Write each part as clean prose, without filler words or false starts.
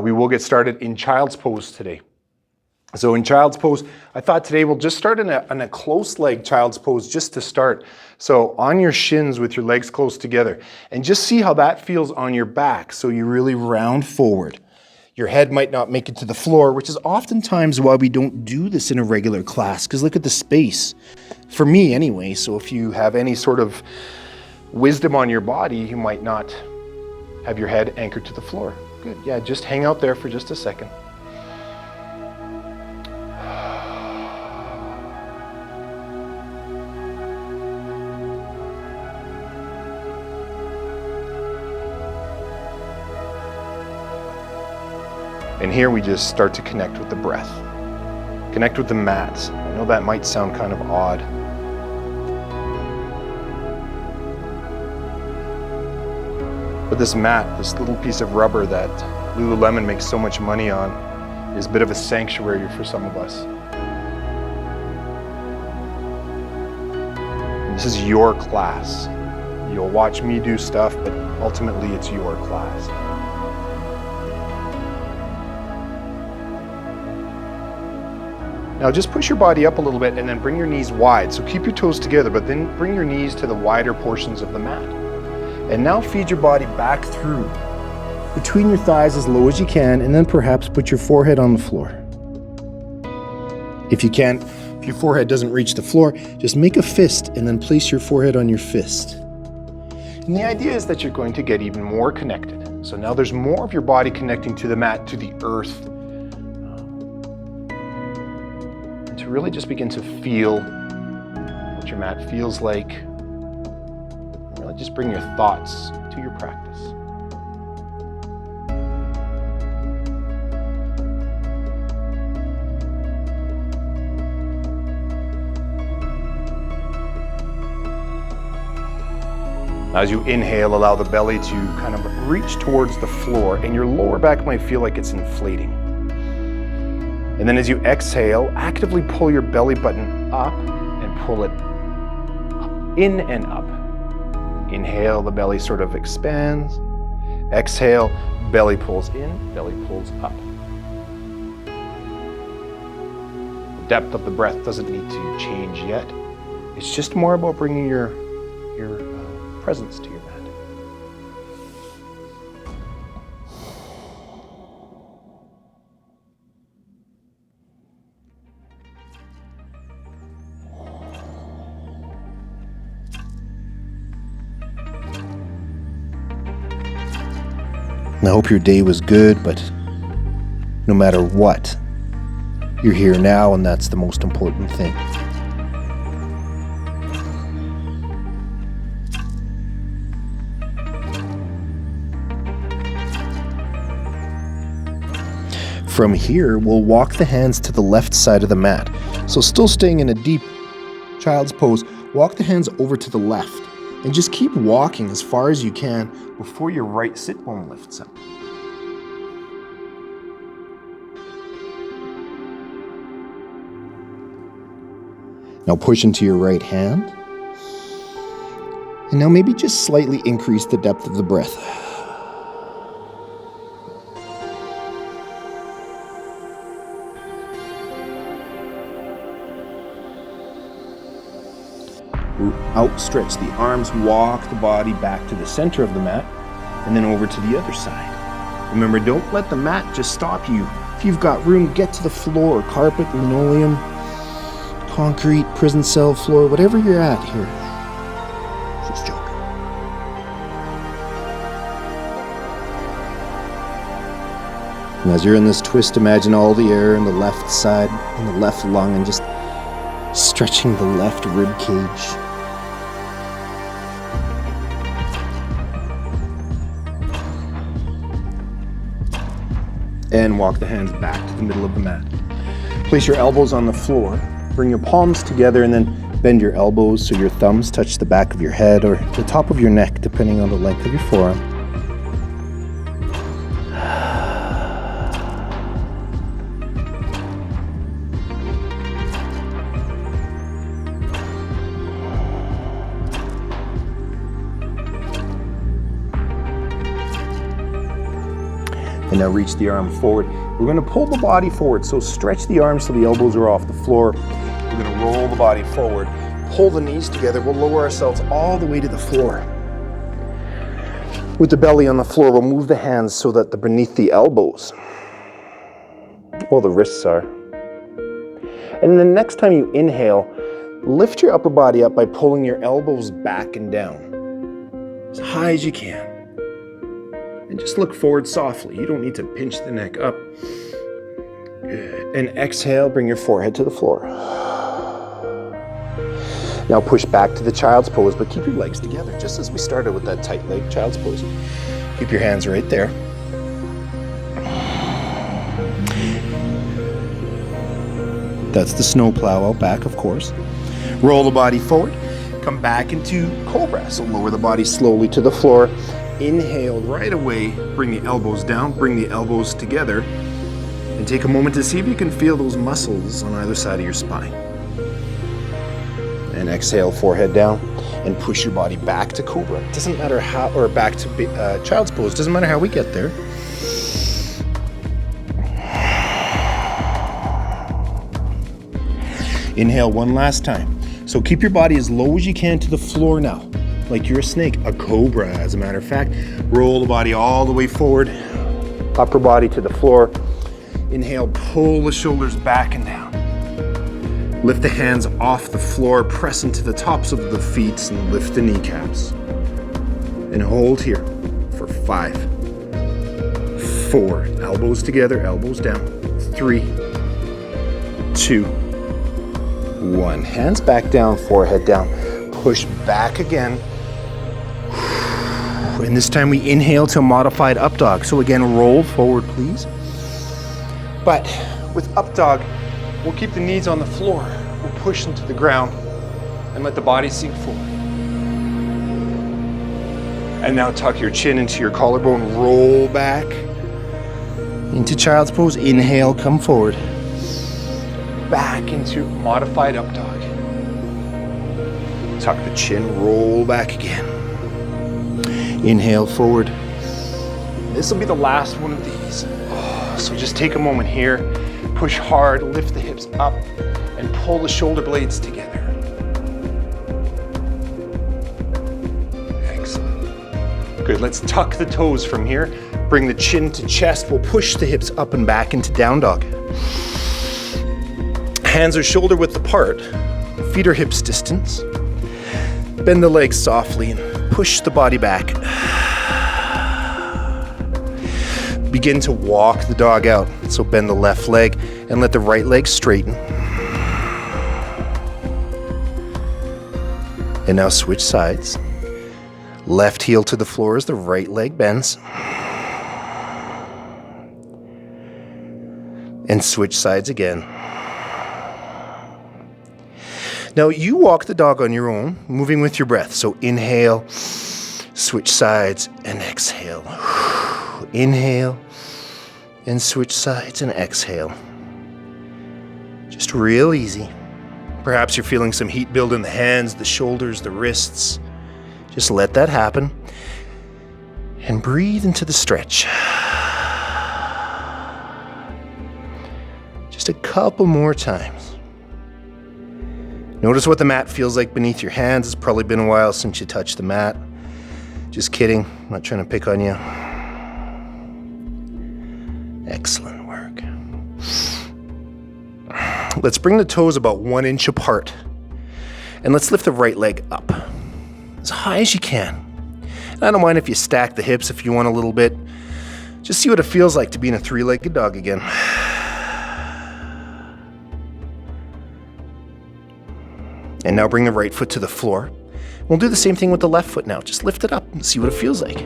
We will get started in child's pose today. So in child's pose, I thought today we'll just start in a close leg child's pose just to start. So on your shins with your legs close together, and just see how that feels on your back. So you really round forward. Your head might not make it to the floor, which is oftentimes why we don't do this in a regular class, because look at the space. For me anyway, so if you have any sort of wisdom on your body, you might not have your head anchored to the floor. Good, yeah, just hang out there for just a second. And here we just start to connect with the breath. Connect with the mat. I know that might sound kind of odd. But this mat, this little piece of rubber that Lululemon makes so much money on, is a bit of a sanctuary for some of us. And this is your class. You'll watch me do stuff, but ultimately it's your class. Now just push your body up a little bit and then bring your knees wide. So keep your toes together, but then bring your knees to the wider portions of the mat. And now feed your body back through, between your thighs as low as you can, and then perhaps put your forehead on the floor. If you can't, if your forehead doesn't reach the floor, just make a fist and then place your forehead on your fist. And the idea is that you're going to get even more connected. So now there's more of your body connecting to the mat, to the earth, to really just begin to feel what your mat feels like. And really just bring your thoughts to your practice. As you inhale, allow the belly to kind of reach towards the floor, and your lower back might feel like it's inflating. And then as you exhale, actively pull your belly button up and pull it up, in and up. Inhale, the belly sort of expands. Exhale, belly pulls in, belly pulls up. The depth of the breath doesn't need to change yet. It's just more about bringing your presence to your mat. I hope your day was good, but no matter what, you're here now, and that's the most important thing. From here, we'll walk the hands to the left side of the mat. So still staying in a deep child's pose, walk the hands over to the left. And just keep walking as far as you can before your right sit bone lifts up. Now push into your right hand. And now maybe just slightly increase the depth of the breath. Outstretch the arms, walk the body back to the center of the mat, and then over to the other side. Remember, don't let the mat just stop you. If you've got room, get to the floor, carpet, linoleum, concrete, prison cell floor, whatever you're at here. Just joking. And as you're in this twist, imagine all the air in the left side, in the left lung, and just stretching the left rib cage. And walk the hands back to the middle of the mat. Place your elbows on the floor. Bring your palms together and then bend your elbows so your thumbs touch the back of your head or the top of your neck, depending on the length of your forearm. And now reach the arm forward. We're gonna pull the body forward. So stretch the arms so the elbows are off the floor. We're gonna roll the body forward. Pull the knees together. We'll lower ourselves all the way to the floor. With the belly on the floor, we'll move the hands so that they're beneath the elbows. Well, the wrists are. And then next time you inhale, lift your upper body up by pulling your elbows back and down. As high as you can. And just look forward softly. You don't need to pinch the neck up. Good. And exhale, bring your forehead to the floor. Now push back to the child's pose, but keep your legs together, just as we started with that tight leg child's pose. Keep your hands right there. That's the snowplow out back, of course. Roll the body forward. Come back into cobra. So lower the body slowly to the floor. Inhale right away. Bring the elbows down. Bring the elbows together. And take a moment to see if you can feel those muscles on either side of your spine. And exhale, forehead down, and push your body back to cobra. It doesn't matter how, or back to child's pose. Doesn't matter how we get there. Inhale one last time. So keep your body as low as you can to the floor now, like you're a snake, a cobra, as a matter of fact. Roll the body all the way forward, upper body to the floor. Inhale, pull the shoulders back and down. Lift the hands off the floor, press into the tops of the feet, and lift the kneecaps. And hold here for 5, 4, elbows together, elbows down, 3, 2, 1. Hands back down, forehead down. Push back again. And this time we inhale to a modified up dog. So again, roll forward, please. But with up dog, we'll keep the knees on the floor. We'll push them to the ground and let the body sink forward. And now tuck your chin into your collarbone, roll back into child's pose. Inhale, come forward. Back into modified up dog. Tuck the chin, roll back again. Inhale forward. This will be the last one of these. So just take a moment here, push hard, lift the hips up, and pull the shoulder blades together. Excellent. Good, let's tuck the toes from here. Bring the chin to chest. We'll push the hips up and back into down dog. Hands are shoulder width apart. Feet are hips distance. Bend the legs softly and push the body back. Begin to walk the dog out. So bend the left leg and let the right leg straighten. And now switch sides. Left heel to the floor as the right leg bends. And switch sides again. Now you walk the dog on your own, moving with your breath. So inhale, switch sides, and exhale. Inhale, and switch sides, and exhale. Just real easy. Perhaps you're feeling some heat build in the hands, the shoulders, the wrists. Just let that happen. And breathe into the stretch. Just a couple more times. Notice what the mat feels like beneath your hands. It's probably been a while since you touched the mat. Just kidding. I'm not trying to pick on you. Excellent work. Let's bring the toes about 1 inch apart. And let's lift the right leg up as high as you can. And I don't mind if you stack the hips if you want a little bit. Just see what it feels like to be in a 3-legged dog again. And now bring the right foot to the floor. We'll do the same thing with the left foot now. Just lift it up and see what it feels like.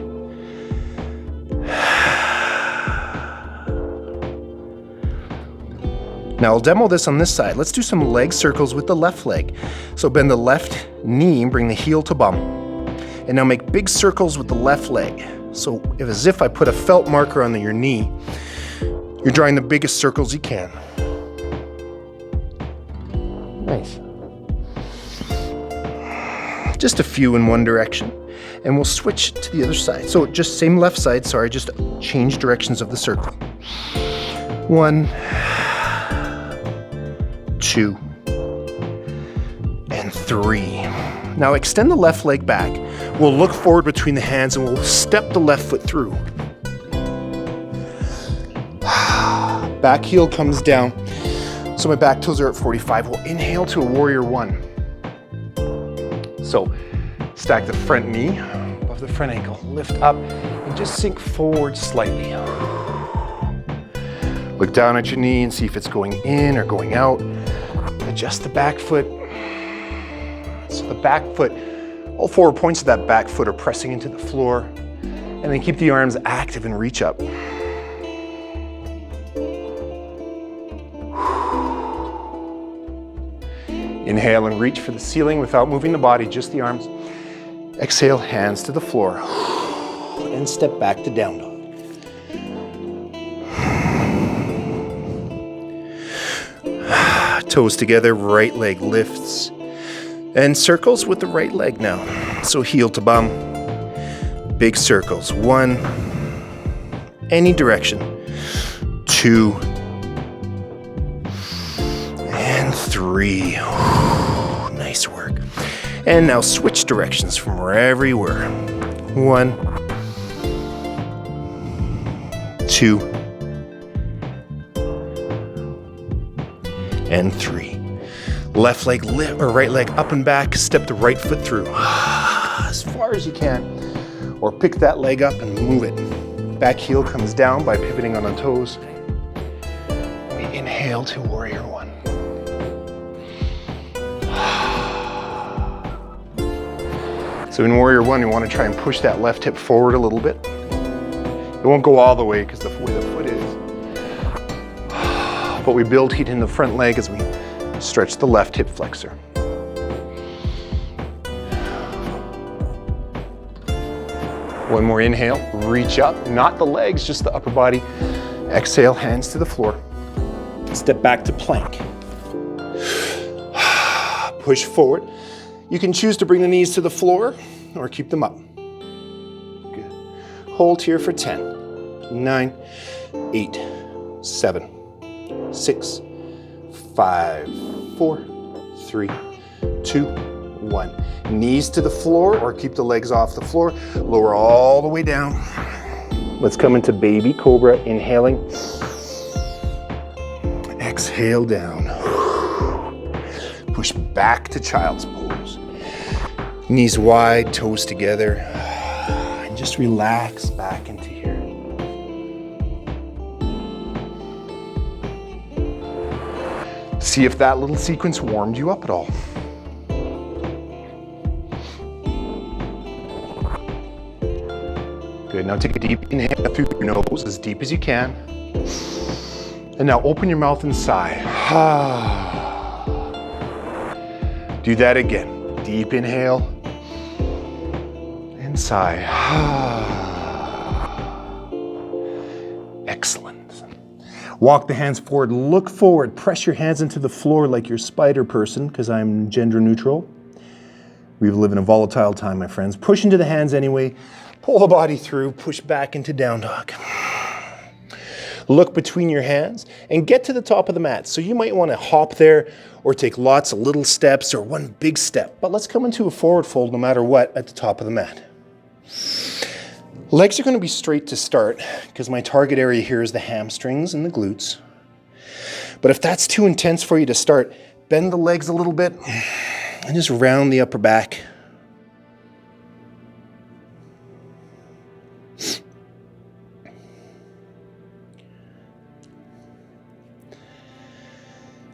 Now I'll demo this on this side. Let's do some leg circles with the left leg. So bend the left knee, bring the heel to bum. And now make big circles with the left leg. So as if I put a felt marker on your knee, you're drawing the biggest circles you can. Nice. Just a few in one direction. And we'll switch to the other side. So just same left side, sorry, just change directions of the circle. 1, 2, and 3. Now extend the left leg back. We'll look forward between the hands and we'll step the left foot through. Back heel comes down. So my back toes are at 45. We'll inhale to a warrior 1. So stack the front knee above the front ankle. Lift up and just sink forward slightly. Look down at your knee and see if it's going in or going out. Adjust the back foot. So the back foot, all 4 points of that back foot are pressing into the floor. And then keep the arms active and reach up. Inhale and reach for the ceiling without moving the body, just the arms. Exhale, hands to the floor. And step back to down dog. Toes together, right leg lifts. And circles with the right leg now. So heel to bum. Big circles. 1, any direction. 2, and 3. Nice work. And now switch directions from wherever you were. 1, 2, and 3. Left leg lift or right leg up and back. Step the right foot through as far as you can, or pick that leg up and move it. Back heel comes down by pivoting on the toes. We inhale to warrior 1. So in warrior 1, you want to try and push that left hip forward a little bit. It won't go all the way because the way the foot is. But we build heat in the front leg as we stretch the left hip flexor. One more inhale, reach up, not the legs, just the upper body. Exhale, hands to the floor. Step back to plank. Push forward. You can choose to bring the knees to the floor or keep them up. Good. Hold here for 10, 9, 8, 7, 6, 5, 4, 3, 2, 1. Knees to the floor or keep the legs off the floor. Lower all the way down. Let's come into baby cobra, inhaling. Exhale down. Push back to child's pose. Knees wide, toes together. And just relax back into here. See if that little sequence warmed you up at all. Good, now take a deep inhale through your nose, as deep as you can. And now open your mouth and sigh. Do that again. Deep inhale and sigh. Excellent. Walk the hands forward, look forward, press your hands into the floor like you're spider person, because I'm gender neutral. We live in a volatile time, my friends. Push into the hands anyway. Pull the body through, push back into down dog. Look between your hands and get to the top of the mat. So you might want to hop there or take lots of little steps or one big step. But let's come into a forward fold no matter what at the top of the mat. Legs are going to be straight to start because my target area here is the hamstrings and the glutes. But if that's too intense for you to start, bend the legs a little bit and just round the upper back.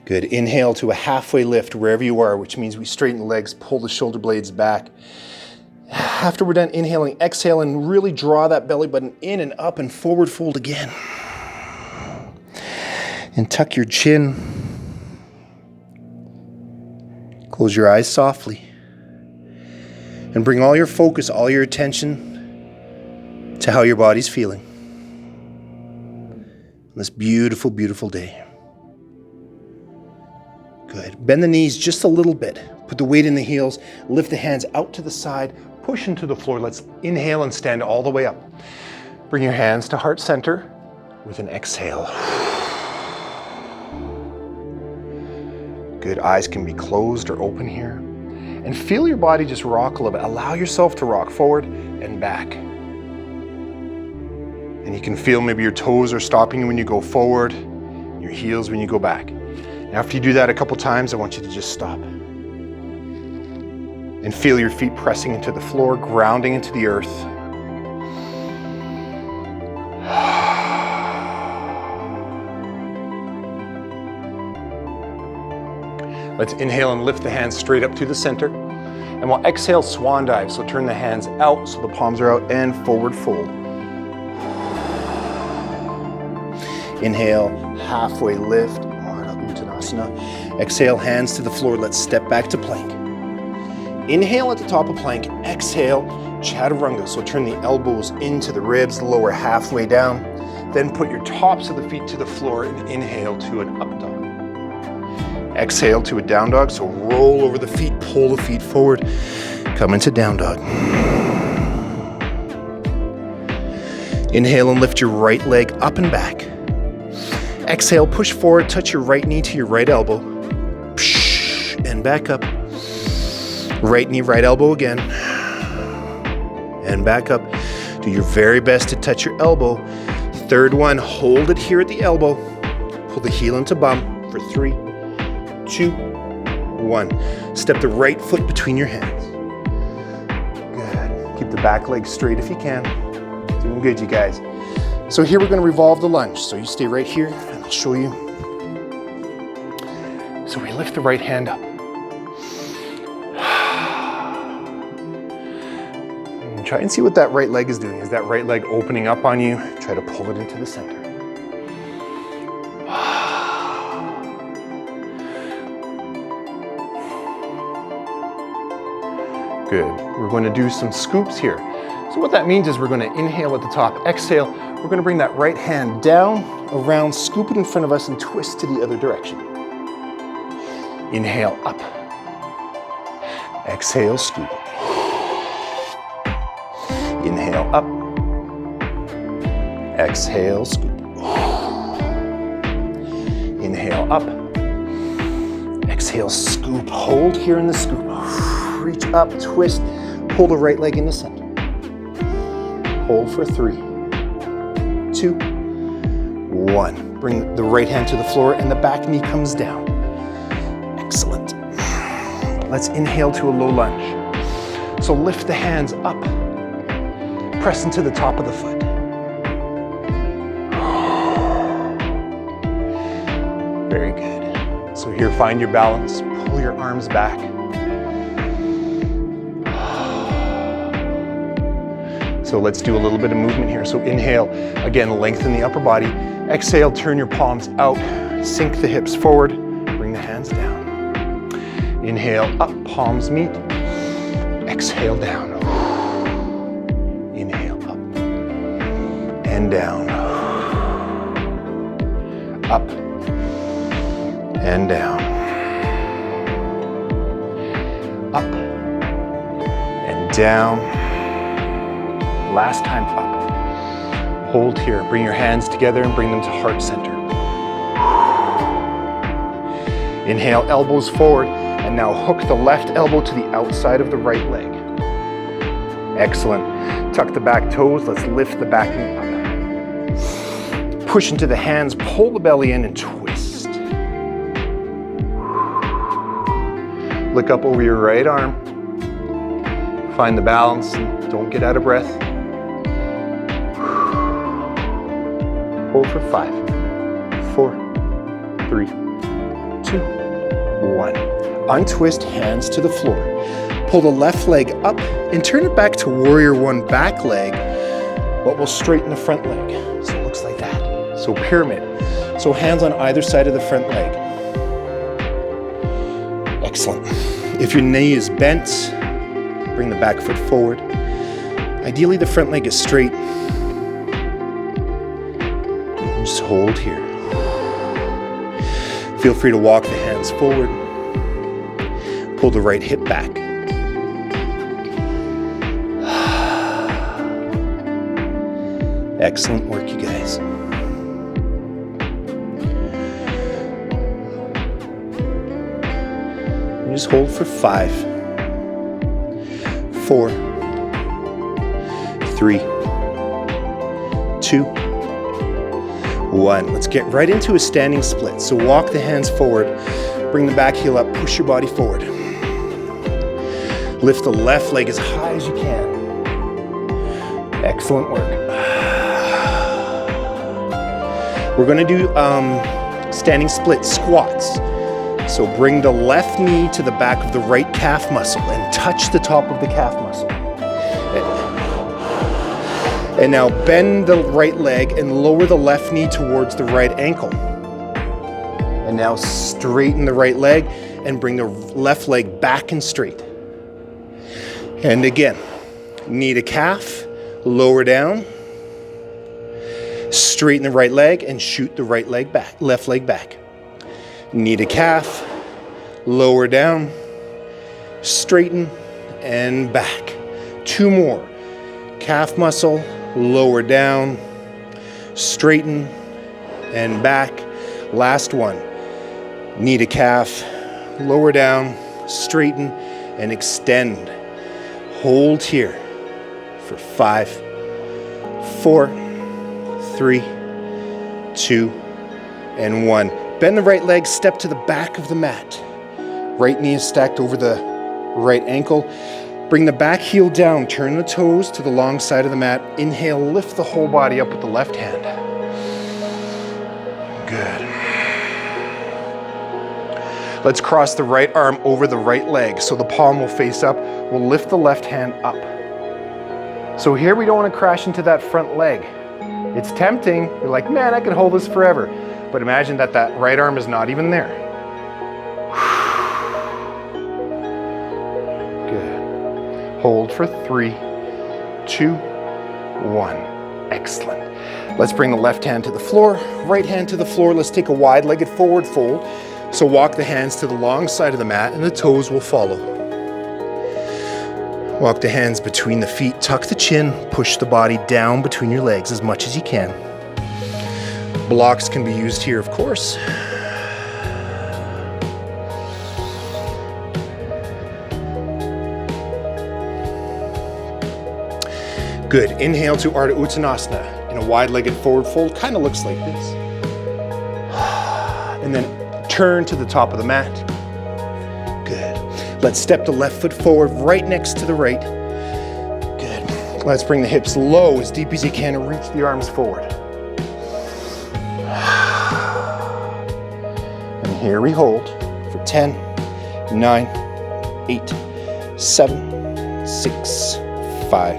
Good. Inhale to a halfway lift wherever you are, which means we straighten the legs, pull the shoulder blades back. After we're done inhaling, exhale and really draw that belly button in and up and forward fold again. And tuck your chin. Close your eyes softly. And bring all your focus, all your attention to how your body's feeling on this beautiful, beautiful day. Good. Bend the knees just a little bit. Put the weight in the heels. Lift the hands out to the side. push into the floor. Let's inhale and stand all the way up. Bring your hands to heart center with an exhale. Good, eyes can be closed or open here. And feel your body just rock a little bit. Allow yourself to rock forward and back. And you can feel maybe your toes are stopping you when you go forward, your heels when you go back. And after you do that a couple times, I want you to just stop. And feel your feet pressing into the floor, grounding into the earth. Let's inhale and lift the hands straight up to the center. And we'll exhale, swan dive. So turn the hands out so the palms are out and forward fold. Inhale, halfway lift, Ardha Uttanasana. Exhale, hands to the floor. Let's step back to plank. Inhale at the top of plank. Exhale, chaturanga. So turn the elbows into the ribs, lower halfway down. Then put your tops of the feet to the floor and inhale to an up dog. Exhale to a down dog, so roll over the feet, pull the feet forward, come into down dog. Inhale and lift your right leg up and back. Exhale, push forward, touch your right knee to your right elbow. And back up. Right knee, right elbow again. And back up. Do your very best to touch your elbow. Third one, hold it here at the elbow. Pull the heel into bum for 3, 2, 1. Step the right foot between your hands. Good. Keep the back leg straight if you can. Doing good, you guys. So here we're going to revolve the lunge. So you stay right here and I'll show you. So we lift the right hand up. And try and see what that right leg is doing. Is that right leg opening up on you? Try to pull it into the center. Good. We're going to do some scoops here. So what that means is we're going to inhale at the top, exhale. We're going to bring that right hand down, around, scoop it in front of us and twist to the other direction. Inhale up. Exhale, scoop. Inhale up. Exhale, scoop. Inhale up. Exhale, scoop. Hold here in the scoop. Reach up, twist, pull the right leg in the center. Hold for 3, 2, 1. Bring the right hand to the floor and the back knee comes down. Excellent. Let's inhale to a low lunge. So lift the hands up, press into the top of the foot. Very good. So here, find your balance, pull your arms back. So let's do a little bit of movement here. So inhale, again, lengthen the upper body. Exhale, turn your palms out, sink the hips forward, bring the hands down. Inhale, up, palms meet. Exhale, down. Inhale, up and down. Up and down. Up and down. Last time up. Hold here. Bring your hands together and bring them to heart center. Inhale, elbows forward, and now hook the left elbow to the outside of the right leg. Excellent. Tuck the back toes. Let's lift the back knee up. Push into the hands, pull the belly in and twist. Look up over your right arm. Find the balance and don't get out of breath. Hold for 5, 4, 3, 2, 1. Untwist, hands to the floor. Pull the left leg up and turn it back to warrior 1 back leg, but we'll straighten the front leg. So it looks like that. So pyramid. So hands on either side of the front leg. Excellent. If your knee is bent, bring the back foot forward. Ideally, the front leg is straight. Just hold here. Feel free to walk the hands forward. Pull the right hip back. Excellent work, you guys. Just hold for 5, 4, 3, 2, 1. Let's get right into a standing split. So walk the hands forward, bring the back heel up, push your body forward. Lift the left leg as high as you can. Excellent work. We're going to do standing split squats. So bring the left knee to the back of the right calf muscle and touch the top of the calf muscle. And now bend the right leg and lower the left knee towards the right ankle. And now straighten the right leg and bring the left leg back and straight. And again, knee to calf, lower down, straighten the right leg and shoot the right leg back, left leg back. Knee to calf, lower down, straighten and back. 2 more. Calf muscle, lower down, straighten and back. Last one. Knee to calf, lower down, straighten and extend. Hold here for 5, 4, 3, 2, and 1. Bend the right leg, step to the back of the mat. Right knee is stacked over the right ankle. Bring the back heel down, turn the toes to the long side of the mat. Inhale, lift the whole body up with the left hand. Good. Let's cross the right arm over the right leg so the palm will face up. We'll lift the left hand up. So here we don't want to crash into that front leg. It's tempting. You're like, man, I could hold this forever. But imagine that that right arm is not even there. Good. Hold for 3, 2, 1. Excellent. Let's bring the left hand to the floor, right hand to the floor. Let's take a wide-legged forward fold. So walk the hands to the long side of the mat and the toes will follow. Walk the hands between the feet, tuck the chin, push the body down between your legs as much as you can. Blocks can be used here, of course. Good. Inhale to Ardha Uttanasana in a wide-legged forward fold. Kind of looks like this. And then turn to the top of the mat. Good. Let's step the left foot forward right next to the right. Good. Let's bring the hips low as deep as you can and reach the arms forward. And here we hold for 10, 9, 8, 7, 6, 5.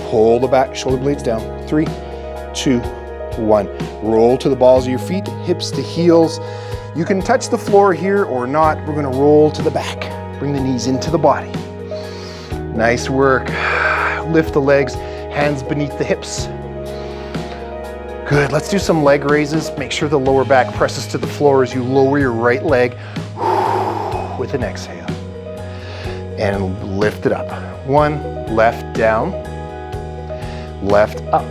Pull the back shoulder blades down. 3, 2, 1. Roll to the balls of your feet, hips to heels. You can touch the floor here or not. We're going to roll to the back. Bring the knees into the body. Nice work. Lift the legs, hands beneath the hips. Good. Let's do some leg raises. Make sure the lower back presses to the floor as you lower your right leg with an exhale. And lift it up. 1, left down, left up,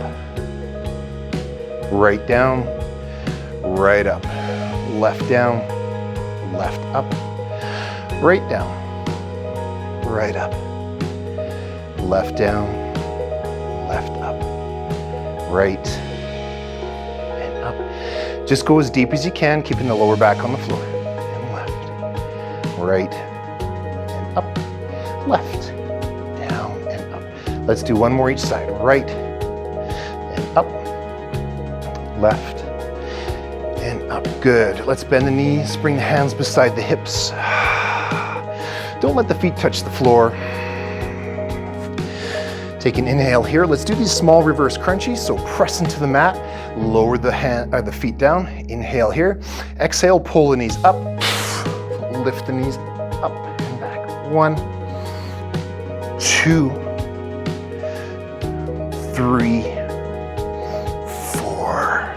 right down, right up, left down, left up, right down, right up, left down, left up, right and up. Just go as deep as you can, keeping the lower back on the floor. And left, right and up, left, down and up. Let's do one more each side. Right and up, left and up. Good. Let's bend the knees, bring the hands beside the hips. Don't let the feet touch the floor. Take an inhale here. Let's do these small reverse crunchies. So press into the mat, lower the feet down. Inhale here. Exhale, pull the knees up. Lift the knees up and back. 1, 2, 3, 4,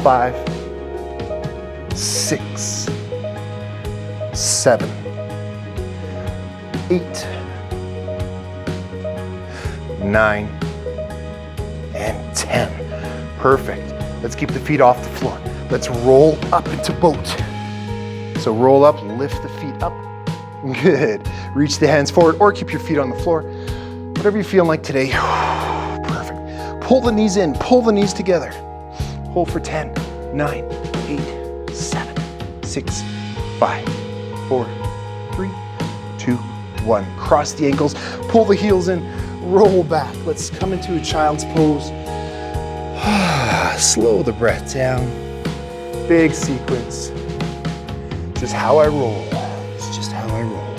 5, 6, 7, 8, 9, 10. Perfect. Let's keep the feet off the floor. Let's roll up into boat. So roll up, lift the feet up. Good. Reach the hands forward or keep your feet on the floor. Whatever you feel like today. Perfect. Pull the knees in, pull the knees together. Hold for 10, 9, 8, 7, 6, 5, 4, 3, 2, 1. Cross the ankles, pull the heels in, roll back. Let's come into a child's pose. Slow the breath down. Big sequence. Just how I roll. It's just how I roll.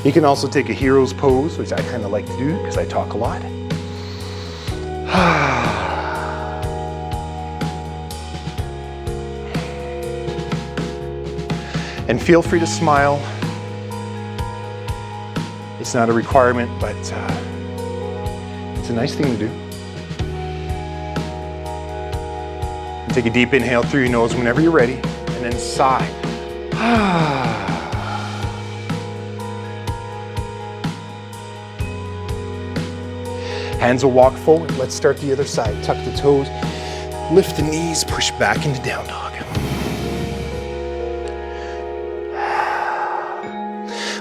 You can also take a hero's pose, which I kind of like to do because I talk a lot. And feel free to smile. It's not a requirement, but it's a nice thing to do. And take a deep inhale through your nose whenever you're ready, and then sigh. Hands will walk forward. Let's start the other side. Tuck the toes, lift the knees, push back into down dog.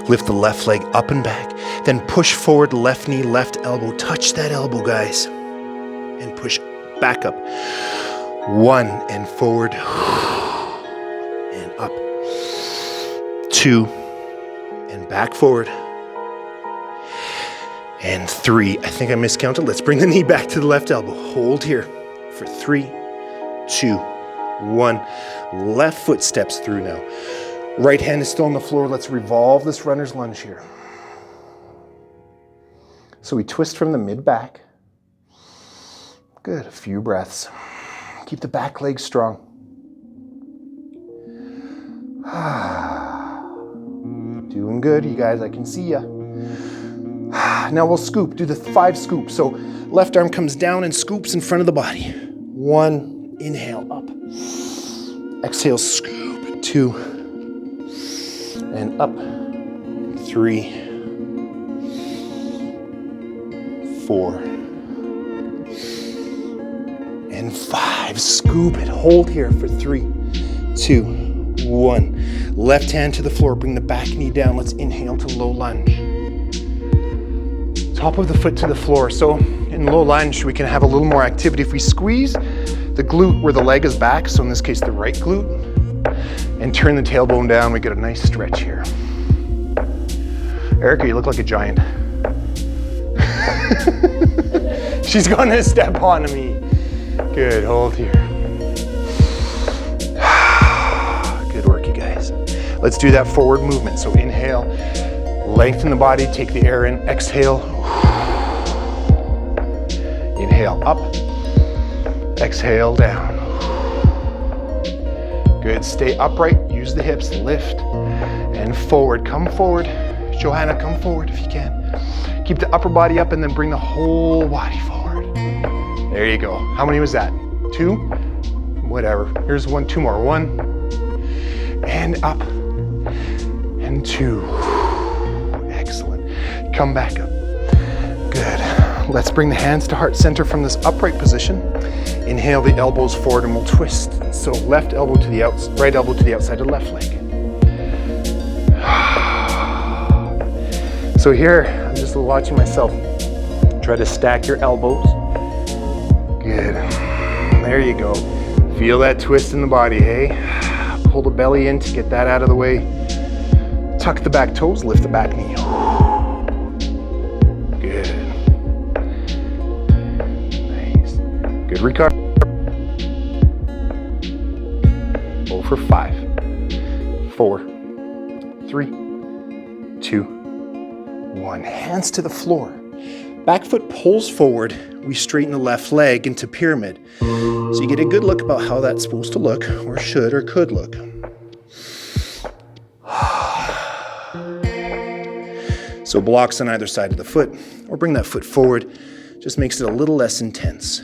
Lift the left leg up and back, then push forward, left knee, left elbow. Touch that elbow, guys, and push back up. 1, and forward, and up. 2, and back forward. And 3, I think I miscounted. Let's bring the knee back to the left elbow. Hold here for 3, 2, 1. Left foot steps through now. Right hand is still on the floor. Let's revolve this runner's lunge here. So we twist from the mid back. Good, a few breaths. Keep the back leg strong. Doing good, you guys, I can see ya. Now we'll scoop, do the 5 scoops. So left arm comes down and scoops in front of the body. 1, inhale up. Exhale, scoop. 2, and up. 3, 4, and 5. Scoop it, hold here for 3, 2, 1. Left hand to the floor, bring the back knee down. Let's inhale to low lunge. Top of the foot to the floor. So in low lunge, we can have a little more activity. If we squeeze the glute where the leg is back, so in this case the right glute, and turn the tailbone down, we get a nice stretch here. Erica, you look like a giant. She's gonna step on me. Good, hold here. Good work, you guys. Let's do that forward movement. So inhale, lengthen the body, take the air in, exhale. Inhale up, exhale down. Good, stay upright, use the hips, lift, and forward. Come forward. Johanna, come forward if you can. Keep the upper body up and then bring the whole body forward. There you go. How many was that? 2? Whatever. Here's 1, 2 more. 1, and up, and 2. Excellent. Come back up. Good. Let's bring the hands to heart center from this upright position. Inhale the elbows forward and we'll twist. So left elbow to the outside, right elbow to the outside of left leg. So here, I'm just watching myself. Try to stack your elbows. Good. There you go. Feel that twist in the body, hey? Pull the belly in to get that out of the way. Tuck the back toes, lift the back knee. Good. Nice. Good recovery. Go for 5, 4, 3, 2, 1. Hands to the floor. Back foot pulls forward. We straighten the left leg into pyramid. So you get a good look about how that's supposed to look, or should or could look. So blocks on either side of the foot, or bring that foot forward. Just makes it a little less intense.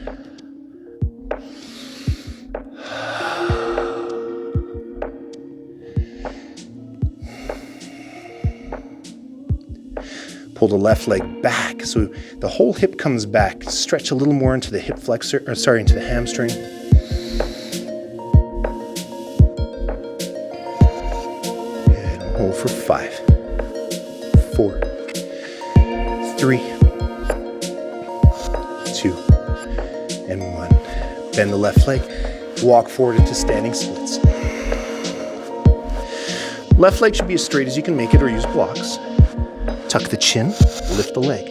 Pull the left leg back so the whole hip comes back. Stretch a little more into the hip flexor, or sorry, into the hamstring. And hold for 5, 4, 3, 2, and 1. Bend the left leg. Walk forward into standing splits. Left leg should be as straight as you can make it, or use blocks. Tuck the chin, lift the leg.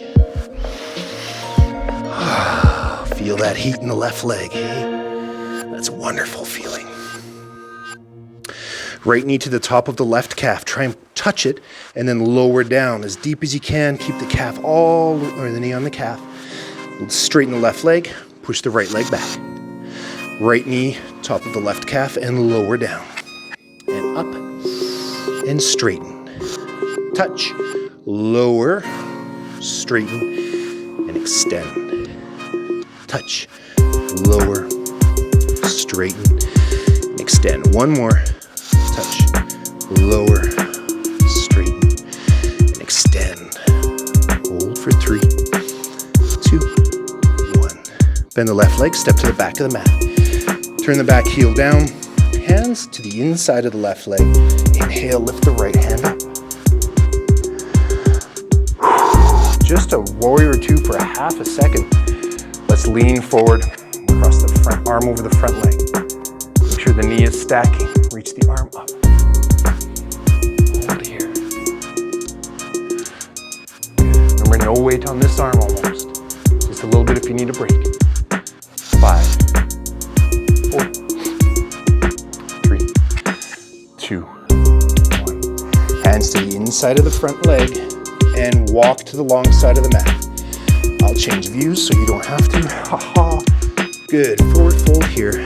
Feel that heat in the left leg, hey? That's a wonderful feeling. Right knee to the top of the left calf. Try and touch it and then lower down as deep as you can. Keep the calf or the knee on the calf. Straighten the left leg, push the right leg back. Right knee, top of the left calf, and lower down. And up, and straighten. Touch, lower, straighten, and extend. Touch, lower, straighten, and extend. One more. Touch, lower, straighten, and extend. Hold for 3, 2, 1. Bend the left leg, step to the back of the mat. Turn the back heel down, hands to the inside of the left leg. Inhale, lift the right hand up. Just a warrior or two for a half a second. Let's lean forward, across the front, arm over the front leg. Make sure the knee is stacking. Reach the arm up. Hold here. Remember, no weight on this arm almost. Just a little bit if you need a break. 5, 4, 3, 2, 1. Hands to the inside of the front leg and walk to the long side of the mat. I'll change views so you don't have to. Ha-ha. Good. Forward fold here.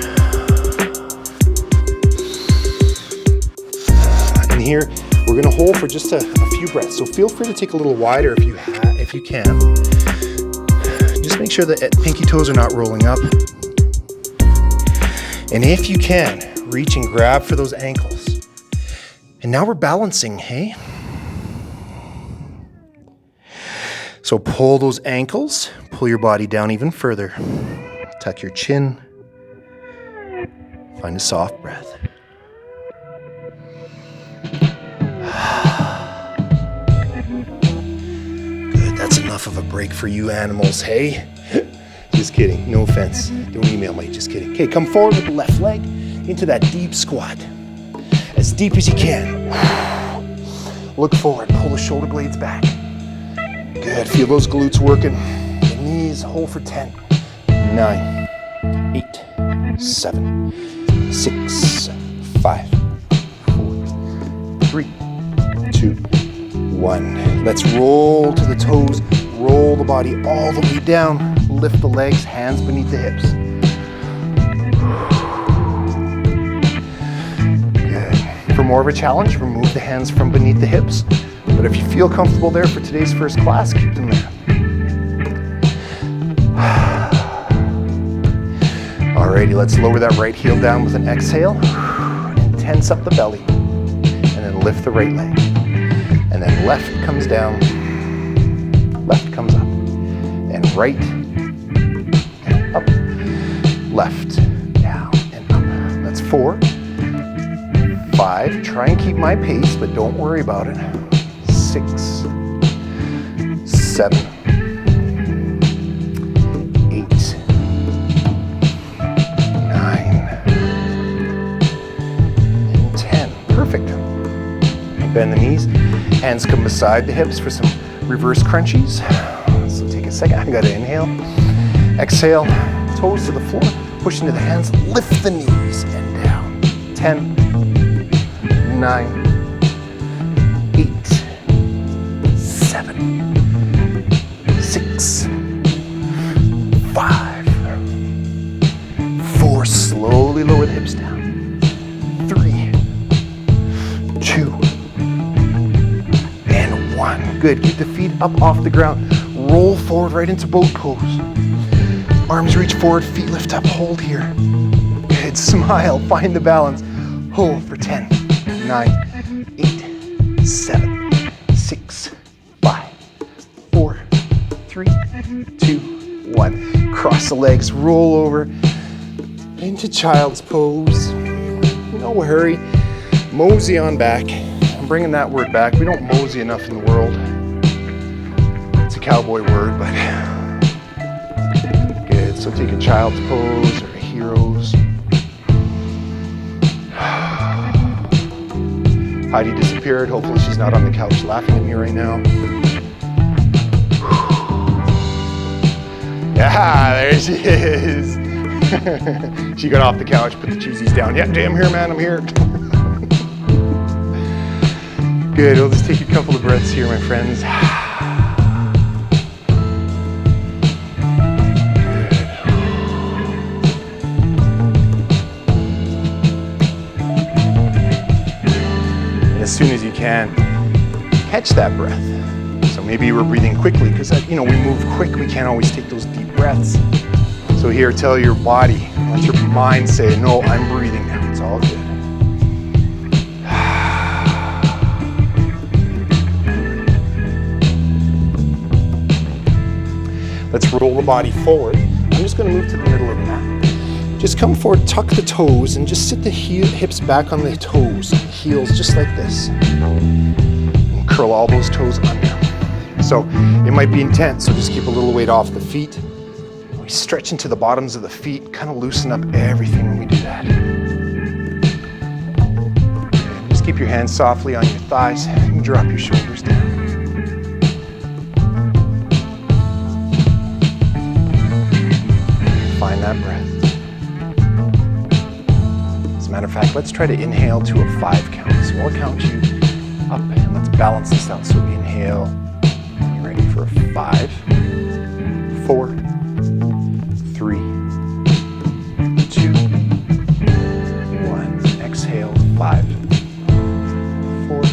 And here, we're going to hold for just a few breaths. So feel free to take a little wider if you can. Just make sure that pinky toes are not rolling up. And if you can, reach and grab for those ankles. And now we're balancing, hey? So pull those ankles, pull your body down even further. Tuck your chin. Find a soft breath. Good, that's enough of a break for you animals, hey? Just kidding, no offense. Don't email me, just kidding. Okay, come forward with the left leg into that deep squat. As deep as you can. Look forward, pull the shoulder blades back. Good, feel those glutes working. The knees, hold for 10, 9, 8, 7, 6, 5, 4, 3, 2, 1. Let's roll to the toes, roll the body all the way down. Lift the legs, hands beneath the hips. Good. For more of a challenge, remove the hands from beneath the hips. But if you feel comfortable there for today's first class, keep them there. Alrighty, let's lower that right heel down with an exhale and tense up the belly. And then lift the right leg. And then left comes down, left comes up. And right and up, left, down and up. That's 4, 5. Try and keep my pace, but don't worry about it. 6, 7, 8, 9, and 10. Perfect. Bend the knees. Hands come beside the hips for some reverse crunchies. So take a second. I gotta inhale. Exhale. Toes to the floor. Push into the hands. Lift the knees and down. 10, 9, 8, 7, 6, 5, 4. Slowly lower the hips down. 3, 2, and 1. Good. Keep the feet up off the ground. Roll forward right into boat pose. Arms reach forward, feet lift up. Hold here. Good. Smile. Find the balance. Hold for 10, 9, 8, 7, 6, 5, 3, 2, 1. Cross the legs, roll over into child's pose. No hurry. Mosey on back. I'm bringing that word back. We don't mosey enough in the world. It's a cowboy word, but good. So take a child's pose or a hero's. Heidi disappeared. Hopefully she's not on the couch laughing at me right now. Yeah, there she is. She got off the couch, put the cheesies down. Yeah, I'm here, man, I'm here. Good, we'll just take a couple of breaths here, my friends. And as soon as you can, catch that breath. So maybe we're breathing quickly because, we move quick. We can't always take those deep breaths. So here, tell your body, let your mind say, no, I'm breathing now. It's all good. Let's roll the body forward. I'm just going to move to the middle of the mat. Just come forward, tuck the toes, and just sit the hips back on the toes, heels just like this. And curl all those toes under. So it might be intense, so just keep a little weight off the feet. We stretch into the bottoms of the feet, kind of loosen up everything when we do that. And just keep your hands softly on your thighs and drop your shoulders down. Find that breath. As a matter of fact, let's try to inhale to a 5 count. So I'll count you up and let's balance this out. So inhale, you're ready for a 5, 4, 3, 2, 1. Exhale, 5, 4,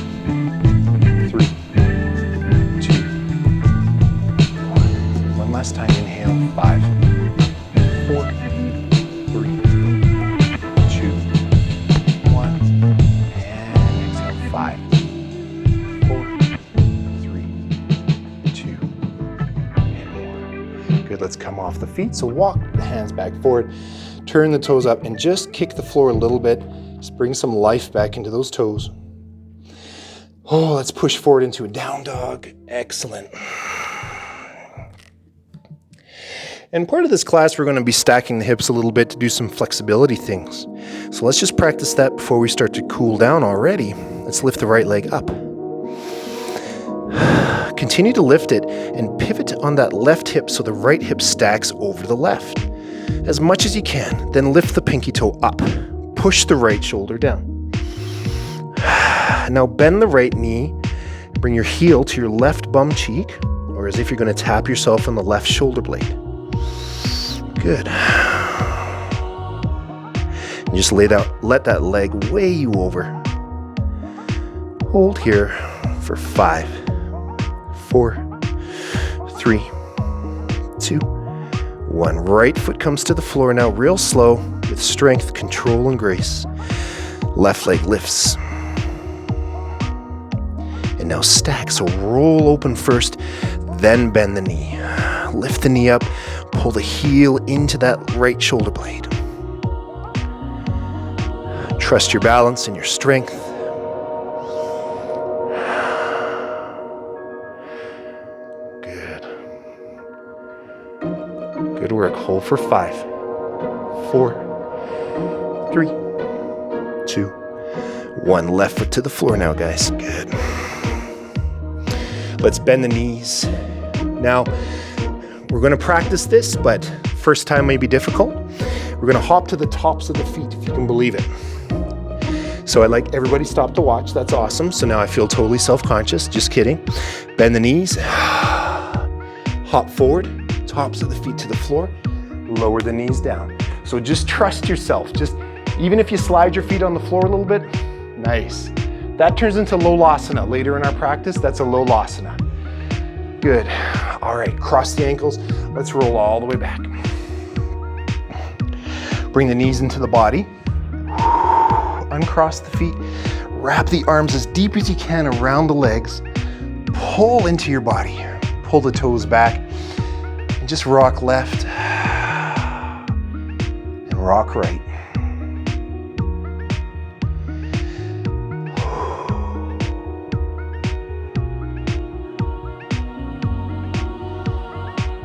3, 2, 1. One last time, inhale, 5, 4, 3, 2, 1. And exhale, 5, 4, 3, 2, and more. Good, let's come off the feet. So walk the hands back forward, turn the toes up, and just kick the floor a little bit. Just bring some life back into those toes. Oh, let's push forward into a down dog. Excellent. And part of this class, we're going to be stacking the hips a little bit to do some flexibility things. So let's just practice that before we start to cool down already. Let's lift the right leg up. Continue to lift it and pivot on that left hip so the right hip stacks over the left. As much as you can, then lift the pinky toe up. Push the right shoulder down. Now bend the right knee. Bring your heel to your left bum cheek, or as if you're going to tap yourself on the left shoulder blade. Good. And just let that leg weigh you over. Hold here for 5, 4, 3, 2, 1. Right foot comes to the floor now, real slow, with strength, control, and grace. Left leg lifts. And now stack, so roll open first, then bend the knee. Lift the knee up, pull the heel into that right shoulder blade. Trust your balance and your strength. Good. Good work. Hold for 5, 4, 3, 2, 1. Left foot to the floor now, guys. Good. Let's bend the knees. Now, we're going to practice this, but first time may be difficult. We're going to hop to the tops of the feet, if you can believe it. So I'd like everybody stop to watch. That's awesome. So now I feel totally self-conscious. Just kidding. Bend the knees. Hop forward. Tops of the feet to the floor. Lower the knees down. So just trust yourself. Just even if you slide your feet on the floor a little bit, nice. That turns into lolasana. Later in our practice, that's a lolasana. Good. All right, cross the ankles. Let's roll all the way back. Bring the knees into the body. Uncross the feet. Wrap the arms as deep as you can around the legs. Pull into your body. Pull the toes back. just rock left and rock right.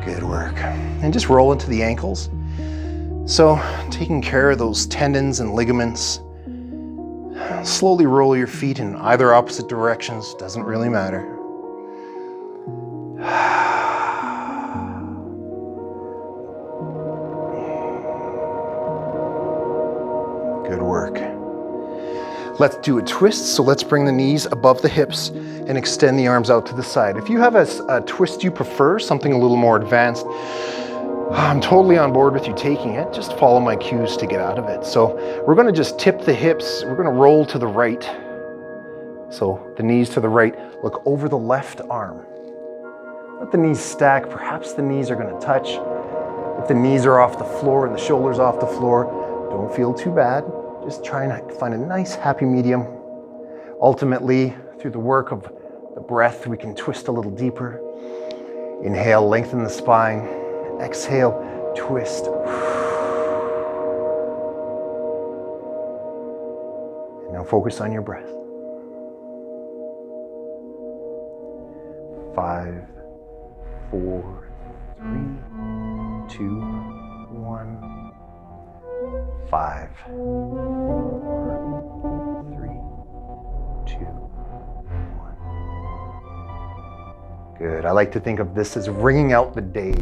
Good work. And just roll into the ankles. So taking care of those tendons and ligaments. Slowly roll your feet in either opposite directions, doesn't really matter. Good work. Let's do a twist, so let's bring the knees above the hips and extend the arms out to the side. If you have a twist you prefer, something a little more advanced, I'm totally on board with you taking it. Just follow my cues to get out of it. So we're going to just tip the hips. We're going to roll to the right. So the knees to the right. Look over the left arm. Let the knees stack. Perhaps the knees are going to touch. If the knees are off the floor and the shoulders off the floor, don't feel too bad. Just try and find a nice happy medium. Ultimately, through the work of the breath, we can twist a little deeper. Inhale, lengthen the spine. Exhale, twist. And now focus on your breath. 5, 4, 3, 2, 1. 5, 4, 3, 2, 1. Good. I like to think of this as wringing out the day.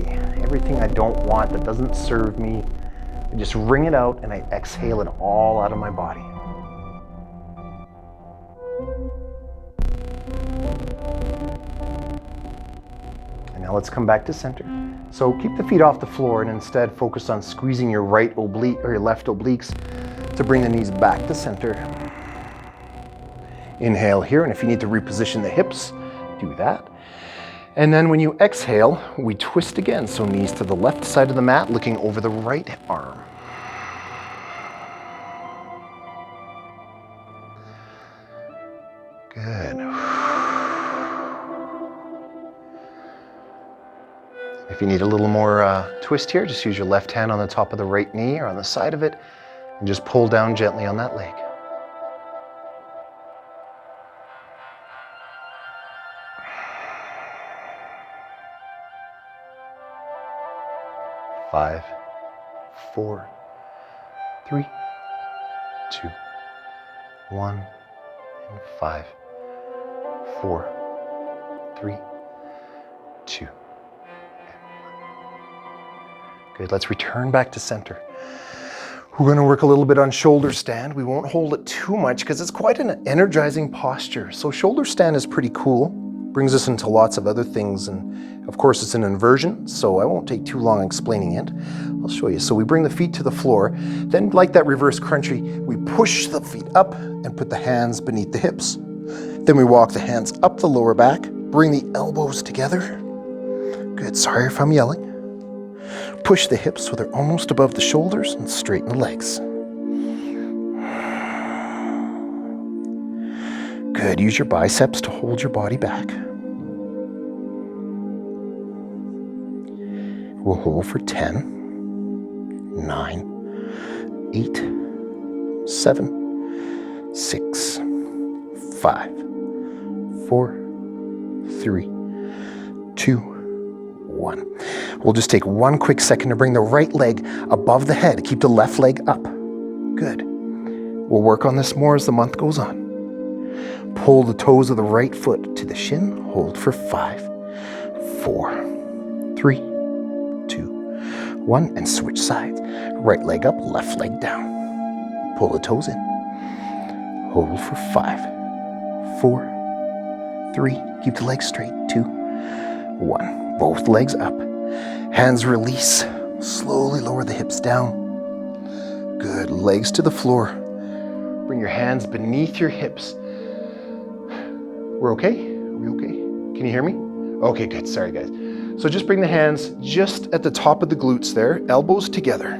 Everything I don't want that doesn't serve me, I just wring it out and I exhale it all out of my body. And now let's come back to center. So keep the feet off the floor and instead focus on squeezing your right oblique or your left obliques to bring the knees back to center. Inhale here, and if you need to reposition the hips, do that. And then when you exhale, we twist again. So knees to the left side of the mat, looking over the right arm. Good. If you need a little more twist here, just use your left hand on the top of the right knee or on the side of it, and just pull down gently on that leg. Five, 4, 3, 2, 1, and 5, 4, 3, 2. Good, let's return back to center. We're going to work a little bit on shoulder stand. We won't hold it too much because it's quite an energizing posture. So shoulder stand is pretty cool. Brings us into lots of other things, and of course it's an inversion, so I won't take too long explaining it. I'll show you. So we bring the feet to the floor, then like that reverse crunchie, we push the feet up and put the hands beneath the hips. Then we walk the hands up the lower back, bring the elbows together. Good, sorry if I'm yelling. Push the hips so they're almost above the shoulders and straighten the legs. Good, use your biceps to hold your body back. We'll hold for 10, 9, 8, 7, 6, 5, 4, 3, 2, 1. We'll just take one quick second to bring the right leg above the head. Keep the left leg up. Good. We'll work on this more as the month goes on. Pull the toes of the right foot to the shin. Hold for 5, 4, 3, 2, 1, and switch sides. Right leg up, left leg down. Pull the toes in. Hold for 5, 4, 3. Keep the legs straight. 2, 1. Both legs up. Hands release. Slowly lower the hips down. Good. Legs to the floor. Bring your hands beneath your hips. We're okay? Are we okay? Can you hear me? Okay, good. Sorry, guys. So just bring the hands just at the top of the glutes there, elbows together.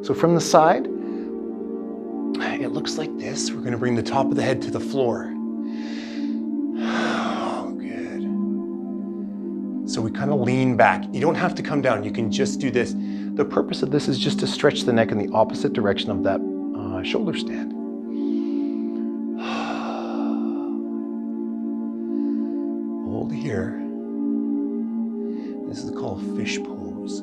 So from the side, it looks like this. We're going to bring the top of the head to the floor. So we kind of lean back. You don't have to come down. You can just do this. The purpose of this is just to stretch the neck in the opposite direction of that shoulder stand. Hold here. This is called fish pose.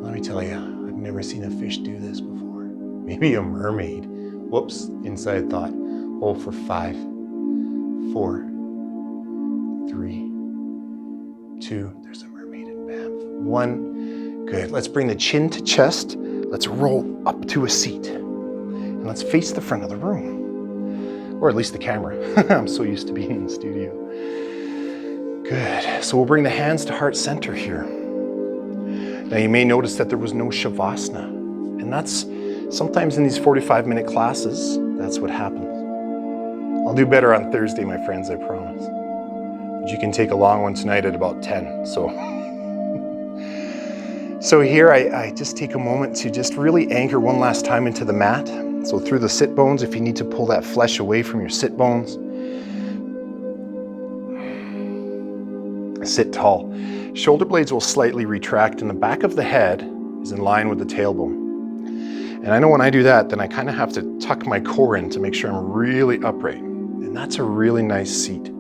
Let me tell you, I've never seen a fish do this before. Maybe a mermaid. Whoops, inside thought. Hold for 5, 4, 3, 2. There's a mermaid and bam. 1. Good. Let's bring the chin to chest. Let's roll up to a seat. And let's face the front of the room. Or at least the camera. I'm so used to being in the studio. Good. So we'll bring the hands to heart center here. Now you may notice that there was no Shavasana. And that's sometimes in these 45-minute classes, that's what happens. I'll do better on Thursday, my friends, I promise. But you can take a long one tonight at about 10. So here I just take a moment to just really anchor one last time into the mat. So through the sit bones, if you need to pull that flesh away from your sit bones. Sit tall. Shoulder blades will slightly retract and the back of the head is in line with the tailbone. And I know when I do that, then I kind of have to tuck my core in to make sure I'm really upright. And that's a really nice seat.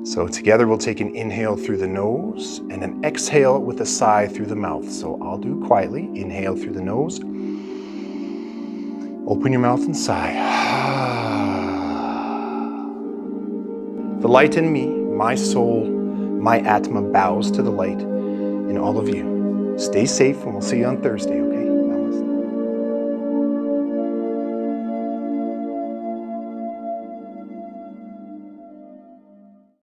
So together we'll take an inhale through the nose and an exhale with a sigh through the mouth. So I'll do quietly. Inhale through the nose. Open your mouth and sigh. The light in me, my soul, my Atma bows to the light in all of you. Stay safe and we'll see you on Thursday, okay?